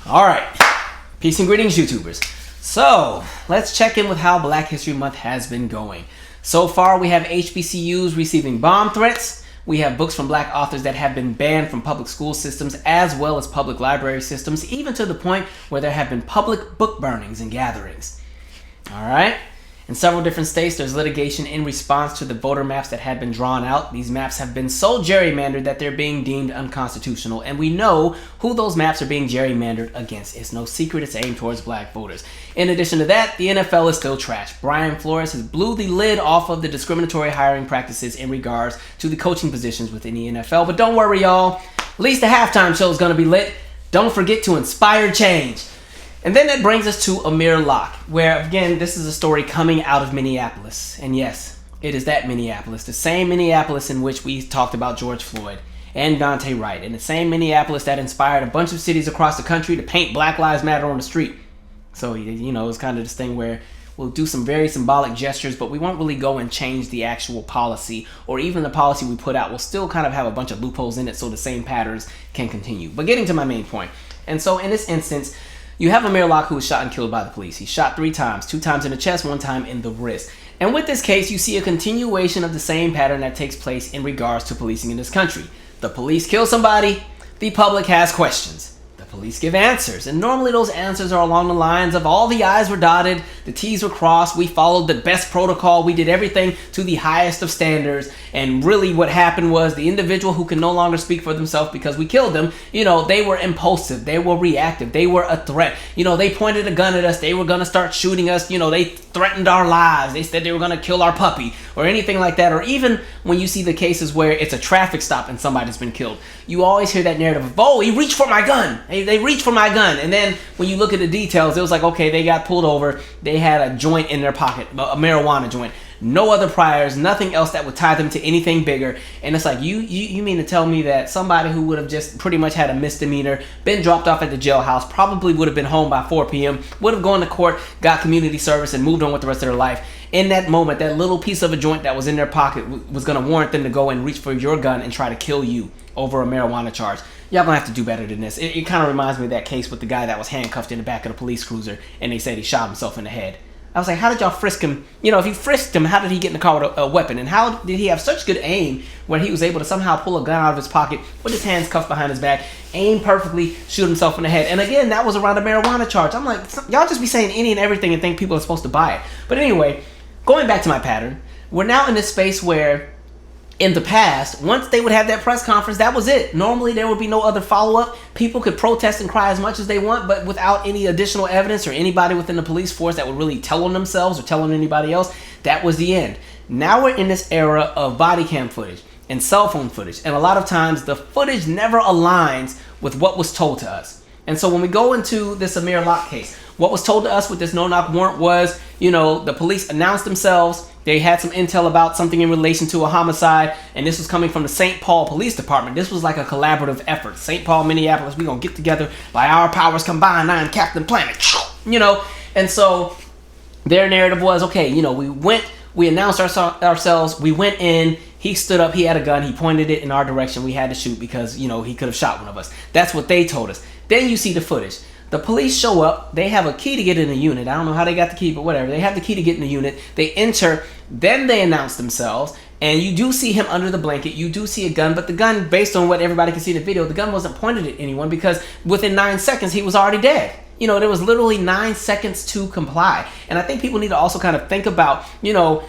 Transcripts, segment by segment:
All right, peace and greetings, YouTubers. So let's check in with how Black History Month has been going. So far, we have HBCUs receiving bomb threats. We have books from Black authors that have been banned from public school systems as well as public library systems, even to the point where there have been public book burnings and gatherings. All right. In several different states, there's litigation in response to the voter maps that had been drawn out. These maps have been so gerrymandered that they're being deemed unconstitutional, and we know who those maps are being gerrymandered against. It's no secret it's aimed towards Black voters. In addition to that, the NFL is still trash. Brian Flores has blew the lid off of the discriminatory hiring practices in regards to the coaching positions within the NFL. But don't worry, y'all. At least the halftime show is going to be lit. Don't forget to inspire change. And then that brings us to Amir Locke, where, again, this is a story coming out of Minneapolis. And yes, it is that Minneapolis, the same Minneapolis in which we talked about George Floyd and Daunte Wright, and the same Minneapolis that inspired a bunch of cities across the country to paint Black Lives Matter on the street. So, you know, it's kind of this thing where we'll do some very symbolic gestures, but we won't really go and change the actual policy, or even the policy we put out will still kind of have a bunch of loopholes in it so the same patterns can continue. But getting to my main point. And so in this instance, you have Amir Locke, who was shot and killed by the police. He's shot 3 times, 2 times in the chest, 1 time in the wrist. And with this case, you see a continuation of the same pattern that takes place in regards to policing in this country. The police kill somebody, the public has questions. The police give answers, and normally those answers are along the lines of all the I's were dotted, the T's were crossed, we followed the best protocol, we did everything to the highest of standards, and really what happened was the individual who can no longer speak for themselves because we killed them, you know, they were impulsive, they were reactive, they were a threat, you know, they pointed a gun at us, they were gonna start shooting us, you know, they threatened our lives, they said they were gonna kill our puppy, or anything like that. Or even when you see the cases where it's a traffic stop and somebody's been killed, you always hear that narrative of, oh, he reached for my gun, they reached for my gun. And then when you look at the details, it was like, okay, they got pulled over, they had a joint in their pocket, a marijuana joint, no other priors, nothing else that would tie them to anything bigger. And it's like, you mean to tell me that somebody who would have just pretty much had a misdemeanor, been dropped off at the jailhouse, probably would have been home by 4 p.m., would have gone to court, got community service, and moved on with the rest of their life. In that moment, that little piece of a joint that was in their pocket was going to warrant them to go and reach for your gun and try to kill you over a marijuana charge. Y'all gonna have to do better than this. It kind of reminds me of that case with the guy that was handcuffed in the back of the police cruiser, and they said he shot himself in the head. I was like, how did y'all frisk him? You know, if you frisked him, how did he get in the car with a weapon? And how did he have such good aim where he was able to somehow pull a gun out of his pocket with his hands cuffed behind his back, aim perfectly, shoot himself in the head? And again, that was around a marijuana charge. I'm like, y'all just be saying any and everything and think people are supposed to buy it. But anyway, going back to my pattern, we're now in this space where in the past, once they would have that press conference, that was it. Normally, there would be no other follow-up. People could protest and cry as much as they want, but without any additional evidence or anybody within the police force that would really tell on themselves or tell on anybody else, that was the end. Now we're in this era of body cam footage and cell phone footage, and a lot of times the footage never aligns with what was told to us. And so when we go into this Amir Locke case, what was told to us with this no-knock warrant was, you know, the police announced themselves. They had some intel about something in relation to a homicide, and this was coming from the St. Paul Police Department. This was like a collaborative effort. St. Paul, Minneapolis, we gonna get together by our powers combined, I am Captain Planet, you know. And so their narrative was, okay, you know, we announced ourselves, we went in, he stood up, he had a gun, he pointed it in our direction, we had to shoot because, you know, he could have shot one of us. That's what they told us. Then you see the footage. The police show up, they have a key to get in the unit. I don't know how they got the key, but whatever. They have the key to get in the unit. They enter, then they announce themselves, and you do see him under the blanket. You do see a gun, but the gun, based on what everybody can see in the video, the gun wasn't pointed at anyone because within 9 seconds, he was already dead. You know, there was literally 9 seconds to comply. And I think people need to also kind of think about, you know,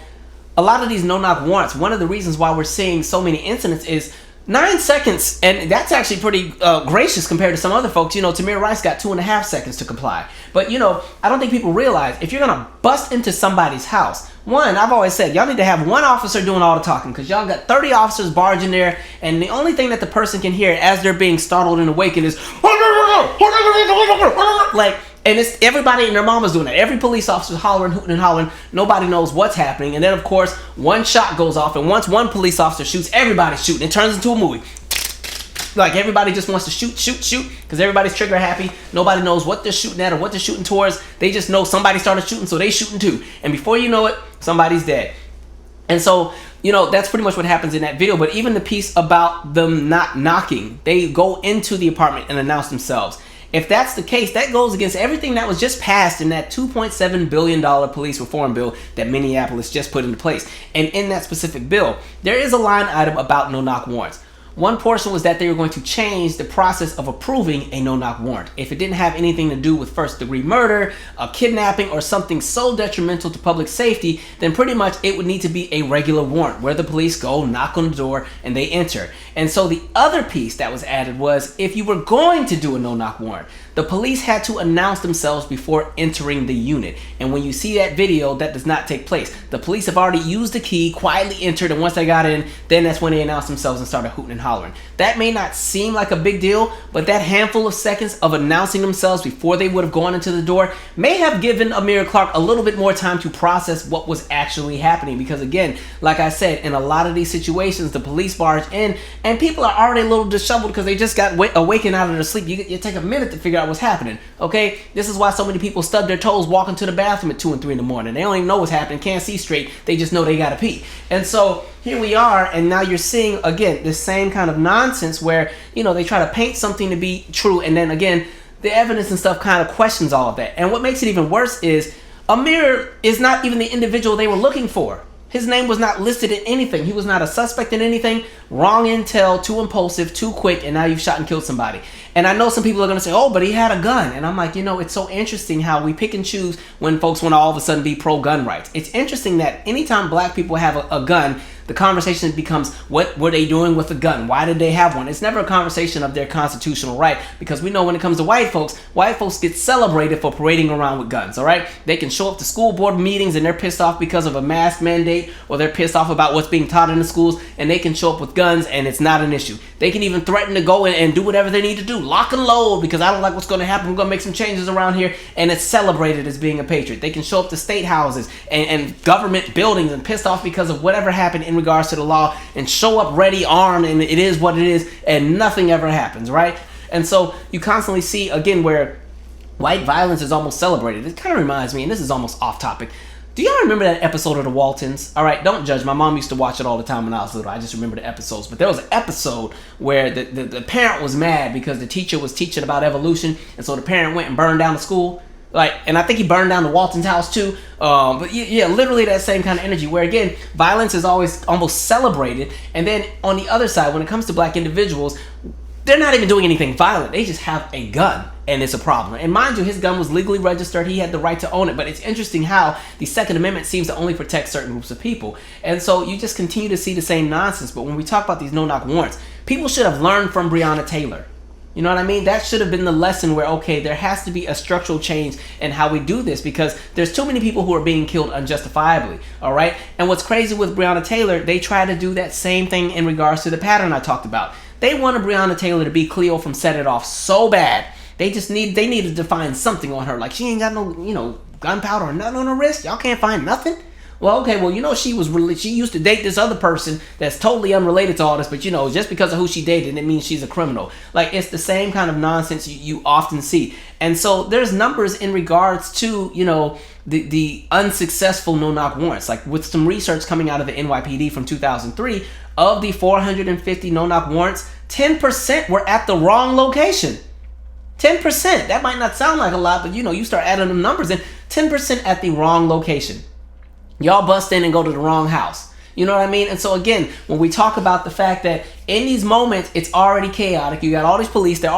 a lot of these no-knock warrants, one of the reasons why we're seeing so many incidents is 9 seconds, and that's actually pretty gracious compared to some other folks. You know, Tamir Rice got 2.5 seconds to comply. But, you know, I don't think people realize if you're going to bust into somebody's house, one, I've always said, y'all need to have one officer doing all the talking because y'all got 30 officers barging there, and the only thing that the person can hear as they're being startled and awakened is like, and it's everybody and their mama's doing that. Every police officer's hollering, hooting, and hollering. Nobody knows what's happening. And then, of course, one shot goes off. And once one police officer shoots, everybody's shooting. It turns into a movie. Like, everybody just wants to shoot. Because everybody's trigger happy. Nobody knows what they're shooting at or what they're shooting towards. They just know somebody started shooting, so they shooting too. And before you know it, somebody's dead. And so, you know, that's pretty much what happens in that video. But even the piece about them not knocking, they go into the apartment and announce themselves. If that's the case, that goes against everything that was just passed in that $2.7 billion police reform bill that Minneapolis just put into place. And in that specific bill, there is a line item about no-knock warrants. One portion was that they were going to change the process of approving a no-knock warrant. If it didn't have anything to do with first-degree murder, a kidnapping, or something so detrimental to public safety, then pretty much it would need to be a regular warrant where the police go, knock on the door, and they enter. And so the other piece that was added was if you were going to do a no-knock warrant, the police had to announce themselves before entering the unit. And when you see that video, that does not take place. The police have already used the key, quietly entered, and once they got in, then that's when they announced themselves and started hooting and hollering. That may not seem like a big deal, but that handful of seconds of announcing themselves before they would have gone into the door may have given Amir Locke a little bit more time to process what was actually happening. Because again, like I said, in a lot of these situations, the police barge in and people are already a little disheveled because they just got awakened out of their sleep. You take a minute to figure out what's happening, okay? This is why so many people stub their toes walking to the bathroom at 2 and 3 in the morning. They don't even know what's happening, can't see straight. They just know they gotta pee. And so here we are, and now you're seeing, again, this same kind of nonsense where, you know, they try to paint something to be true, and then again, the evidence and stuff kind of questions all of that. And what makes it even worse is Amir is not even the individual they were looking for. His name was not listed in anything. He was not a suspect in anything. Wrong intel, too impulsive, too quick, and now you've shot and killed somebody. And I know some people are going to say, oh, but he had a gun. And I'm like, you know, it's so interesting how we pick and choose when folks want to all of a sudden be pro-gun rights. It's interesting that anytime black people have a gun, the conversation becomes, what were they doing with a gun? Why did they have one? It's never a conversation of their constitutional right, because we know when it comes to white folks get celebrated for parading around with guns, all right? They can show up to school board meetings and they're pissed off because of a mask mandate, or they're pissed off about what's being taught in the schools, and they can show up with guns and it's not an issue. They can even threaten to go and do whatever they need to do, lock and load, because I don't like what's going to happen. We're going to make some changes around here, and it's celebrated as being a patriot. They can show up to state houses and government buildings and pissed off because of whatever happened in regards to the law, and show up ready, armed, and it is what it is, and nothing ever happens, right? And so you constantly see, again, where white violence is almost celebrated. It kind of reminds me, and this is almost off topic, do y'all remember that episode of The Waltons? All right, don't judge. My mom used to watch it all the time when I was little. I just remember the episodes. But there was an episode where the parent was mad because the teacher was teaching about evolution, and so the parent went and burned down the school. And I think he burned down the Walton's house too. But yeah, literally that same kind of energy where, again, violence is always almost celebrated. And then on the other side, when it comes to black individuals, they're not even doing anything violent. They just have a gun, and it's a problem. And mind you, his gun was legally registered. He had the right to own it. But it's interesting how the Second Amendment seems to only protect certain groups of people. And so you just continue to see the same nonsense. But when we talk about these no-knock warrants, people should have learned from Brianna Taylor. You know what I mean? That should have been the lesson where, okay, there has to be a structural change in how we do this, because there's too many people who are being killed unjustifiably, all right? And what's crazy with Brianna Taylor, they try to do that same thing in regards to the pattern I talked about. They wanted Brianna Taylor to be Cleo from Set It Off so bad. They needed to find something on her. Like, she ain't got no, you know, gunpowder or nothing on her wrist. Y'all can't find nothing? Well, okay, well, you know, she used to date this other person that's totally unrelated to all this, but, you know, just because of who she dated, it means she's a criminal. Like, it's the same kind of nonsense you often see. And so there's numbers in regards to, you know, the unsuccessful no-knock warrants. Like, with some research coming out of the NYPD from 2003, of the 450 no-knock warrants, 10% were at the wrong location. 10%. That might not sound like a lot, but, you know, you start adding them numbers in. 10% at the wrong location. Y'all bust in and go to the wrong house. You know what I mean? And so again, when we talk about the fact that in these moments, it's already chaotic. You got all these police. They're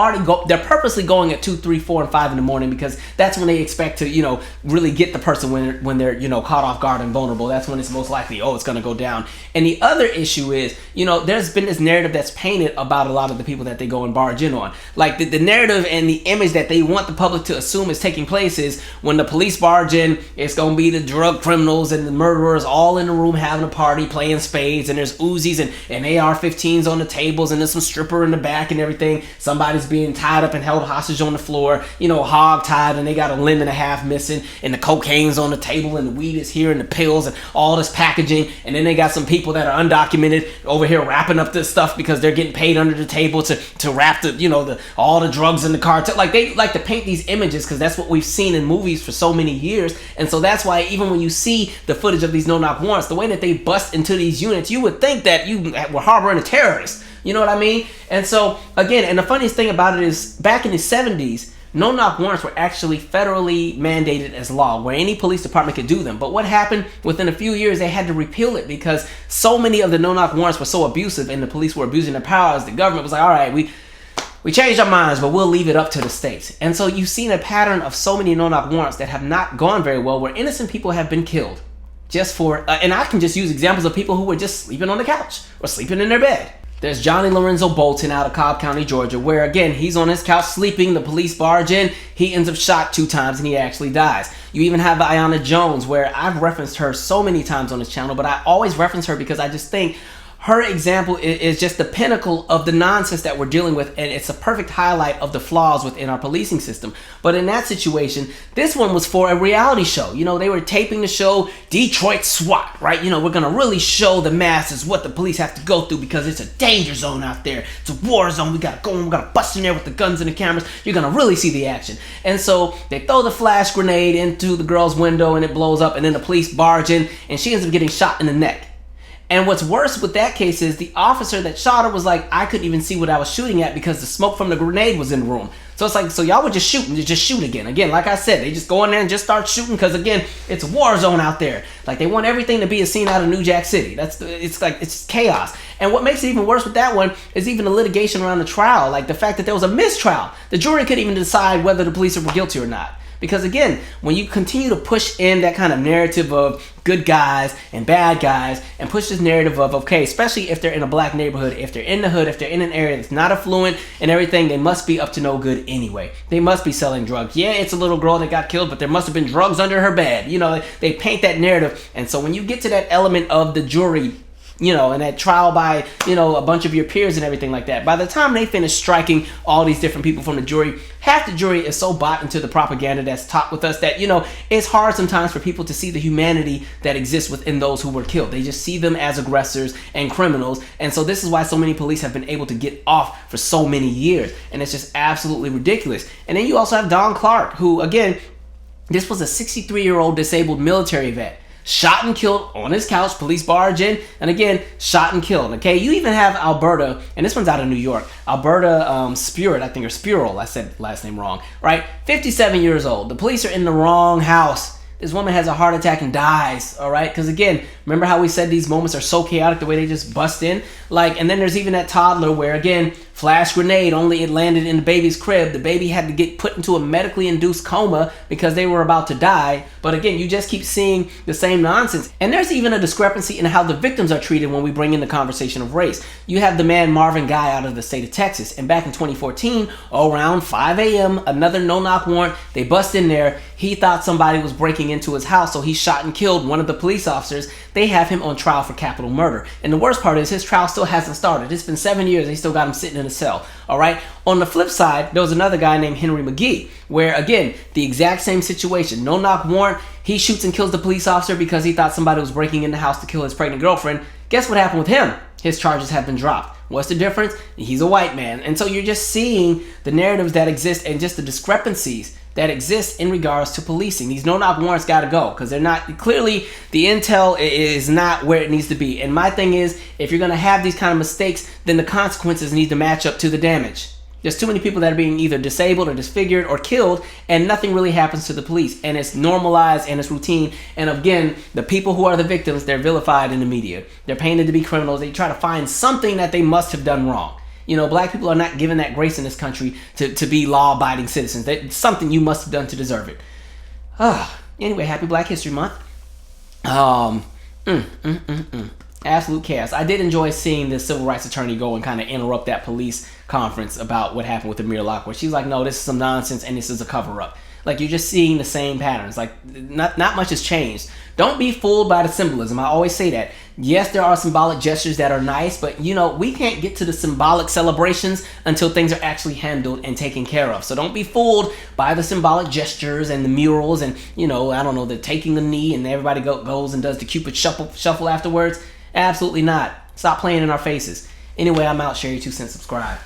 purposely going at 2, 3, 4, and 5 in the morning, because that's when they expect to, you know, really get the person when they're, you know, caught off guard and vulnerable. That's when it's most likely, oh, it's going to go down. And the other issue is, you know, there's been this narrative that's painted about a lot of the people that they go and barge in on. Like the narrative and the image that they want the public to assume is taking place is when the police barge in, it's going to be the drug criminals and the murderers all in the room having a party, playing spades, and there's Uzis and AR-15s on the tables, and there's some stripper in the back and everything. Somebody's being tied up and held hostage on the floor, you know, hog tied, and they got a limb and a half missing, and the cocaine's on the table, and the weed is here, and the pills, and all this packaging. And then they got some people that are undocumented over here wrapping up this stuff because they're getting paid under the table to wrap the, you know, all the drugs in the cartel. Like, they like to paint these images because that's what we've seen in movies for so many years. And so that's why even when you see the footage of these no-knock warrants, the way that they bust into these units, you would think that you were harboring a terrorist. You know what I mean? And so, again, and the funniest thing about it is back in the 70s, no-knock warrants were actually federally mandated as law, where any police department could do them. But what happened within a few years, they had to repeal it because so many of the no-knock warrants were so abusive and the police were abusing their powers. The government was like, all right, we changed our minds, but we'll leave it up to the states. And so you've seen a pattern of so many no-knock warrants that have not gone very well, where innocent people have been killed just for, and I can just use examples of people who were just sleeping on the couch or sleeping in their bed. There's Johnny Lorenzo Bolton out of Cobb County, Georgia, where, again, he's on his couch sleeping. The police barge in. He ends up shot 2 times, and he actually dies. You even have Ayanna Jones, where I've referenced her so many times on this channel, but I always reference her because I just think her example is just the pinnacle of the nonsense that we're dealing with, and it's a perfect highlight of the flaws within our policing system. But in that situation, this one was for a reality show. You know, they were taping the show Detroit SWAT, right? You know, we're going to really show the masses what the police have to go through because it's a danger zone out there. It's a war zone. We got to go and we got to bust in there with the guns and the cameras. You're going to really see the action. And so they throw the flash grenade into the girl's window and it blows up, and then the police barge in and she ends up getting shot in the neck. And what's worse with that case is the officer that shot her was like, I couldn't even see what I was shooting at because the smoke from the grenade was in the room. So it's like, so y'all would just shoot and just shoot again. Again, like I said, they just go in there and just start shooting because, again, it's a war zone out there. Like, they want everything to be a scene out of New Jack City. It's chaos. And what makes it even worse with that one is even the litigation around the trial. Like, the fact that there was a mistrial. The jury couldn't even decide whether the police were guilty or not. Because, again, when you continue to push in that kind of narrative of good guys and bad guys and push this narrative of, okay, especially if they're in a black neighborhood, if they're in the hood, if they're in an area that's not affluent and everything, they must be up to no good anyway. They must be selling drugs. Yeah, it's a little girl that got killed, but there must have been drugs under her bed. You know, they paint that narrative. And so when you get to that element of the jury, you know, and that trial by, you know, a bunch of your peers and everything like that, by the time they finish striking all these different people from the jury, half the jury is so bought into the propaganda that's taught with us that, you know, it's hard sometimes for people to see the humanity that exists within those who were killed. They just see them as aggressors and criminals. And so this is why so many police have been able to get off for so many years. And it's just absolutely ridiculous. And then you also have Don Clark, who, again, this was a 63-year-old disabled military vet. Shot and killed on his couch, police barge in, and again, shot and killed, okay? You even have Alberta, and this one's out of New York, Alberta Spurett, I think, or Spurel, I said last name wrong, right? 57 years old. The police are in the wrong house. This woman has a heart attack and dies, all right? Because again, remember how we said these moments are so chaotic the way they just bust in? Like, and then there's even that toddler where, again, flash grenade, only it landed in the baby's crib. The baby had to get put into a medically induced coma because they were about to die. But again, you just keep seeing the same nonsense. And there's even a discrepancy in how the victims are treated when we bring in the conversation of race. You have the man Marvin Guy out of the state of Texas. And back in 2014, around 5 a.m., another no-knock warrant, they bust in there. He thought somebody was breaking into his house, so he shot and killed one of the police officers. They have him on trial for capital murder. And the worst part is his trial still hasn't started. It's been 7 years. They still got him sitting in a cell. All right. On the flip side, there was another guy named Henry McGee, where, again, the exact same situation. No-knock warrant. He shoots and kills the police officer because he thought somebody was breaking in the house to kill his pregnant girlfriend. Guess what happened with him? His charges have been dropped. What's the difference? He's a white man. And so you're just seeing the narratives that exist and just the discrepancies that exist in regards to policing. These no-knock warrants got to go because they're not, clearly the intel is not where it needs to be. And my thing is, if you're going to have these kind of mistakes, then the consequences need to match up to the damage. There's too many people that are being either disabled or disfigured or killed, and nothing really happens to the police. And it's normalized and it's routine. And again, the people who are the victims, they're vilified in the media. They're painted to be criminals. They try to find something that they must have done wrong. You know, black people are not given that grace in this country to be law-abiding citizens. It's something you must have done to deserve it. Anyway, happy Black History Month. Absolute chaos. I did enjoy seeing the civil rights attorney go and kind of interrupt that police conference about what happened with Amir Locke, where she's like, no, this is some nonsense and this is a cover-up. Like, you're just seeing the same patterns. Like, not much has changed. Don't be fooled by the symbolism. I always say that. Yes, there are symbolic gestures that are nice, but, you know, we can't get to the symbolic celebrations until things are actually handled and taken care of. So don't be fooled by the symbolic gestures and the murals and, you know, I don't know, the taking the knee and everybody goes and does the Cupid shuffle afterwards. Absolutely not. Stop playing in our faces. Anyway, I'm out. Share your 2 cents. Subscribe.